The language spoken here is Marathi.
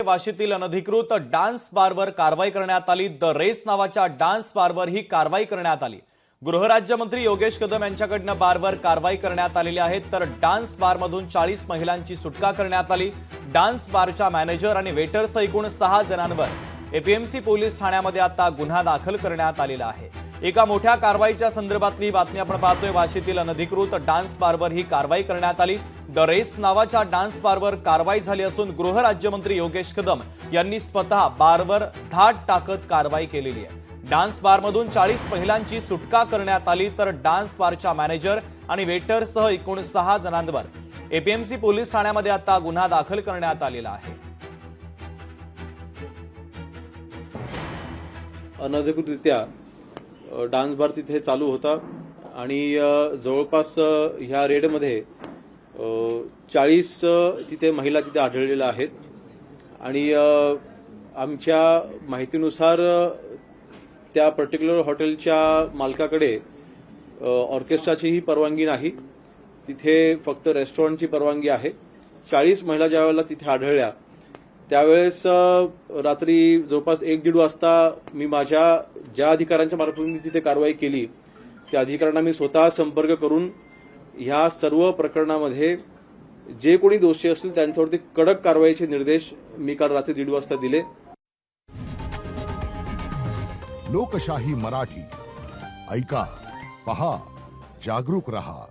वाशीतील अनधिकृत डान्स बारवर कारवाई करण्यात आली। द रेस नावाच्या डान्स बारवर ही कारवाई करण्यात आली। गृहराज्यमंत्री योगेश कदम यांच्याकडून बारवर कारवाई करण्यात आलेली आहे। तर डान्स बारमधून 40 महिलांची सुटका करण्यात आली। डान्स बारच्या मॅनेजर आणि वेटरसह एकूण 6 जणांवर एपीएमसी पोलीस ठाण्यामध्ये आता गुन्हा दाखल करण्यात आलेला आहे। एका मोठ्या कारवाईच्या संदर्भातली बातमी आपण पाहतोय। वाशीतील अनधिकृत डान्स बारवर ही कारवाई करण्यात आली। द रेस नावाच्या डान्स बारवर कारवाई झाली असून गृहराज्यमंत्री योगेश कदम यांनी स्वतः बारवर धाड टाकत कारवाई केलेली आहे। डान्स बारमधून 40 महिलांची सुटका करण्यात आली। तर डान्स बारच्या मॅनेजर आणि वेटरसह एकूण 6 जणांवर एपीएमसी पोलीस ठाण्यामध्ये आता गुन्हा दाखल करण्यात आलेला आहे। अनधिकृतरित्या डान्स बार तिथे चालू होता आणि जवळपास ह्या रेडमध्ये 40 तिथे महिला तिथे आढळलेल्या आहेत आणि आमच्या माहितीनुसार त्या पर्टिक्युलर हॉटेलच्या मालकाकडे ऑर्केस्ट्राचीही परवानगी नाही, तिथे फक्त रेस्टॉरंटची परवानगी आहे। 40 महिला ज्यावेळेला तिथे आढळल्या त्यावेळेस रात्री जवळपास 1-1:30 वाजता मी माझ्या ज्या अधिकाऱ्यांच्या मार्फत मी तिथे कारवाई केली त्या अधिकाऱ्यांना मी स्वतः संपर्क करून ह्या सर्व प्रकरणामध्ये जे कोणी दोषी असतील त्यांच्यावरती कडक कारवाईचे निर्देश मी काल रात्री 1:30 वाजता दिले। लोकशाही मराठी ऐका, पहा, जागरूक रहा।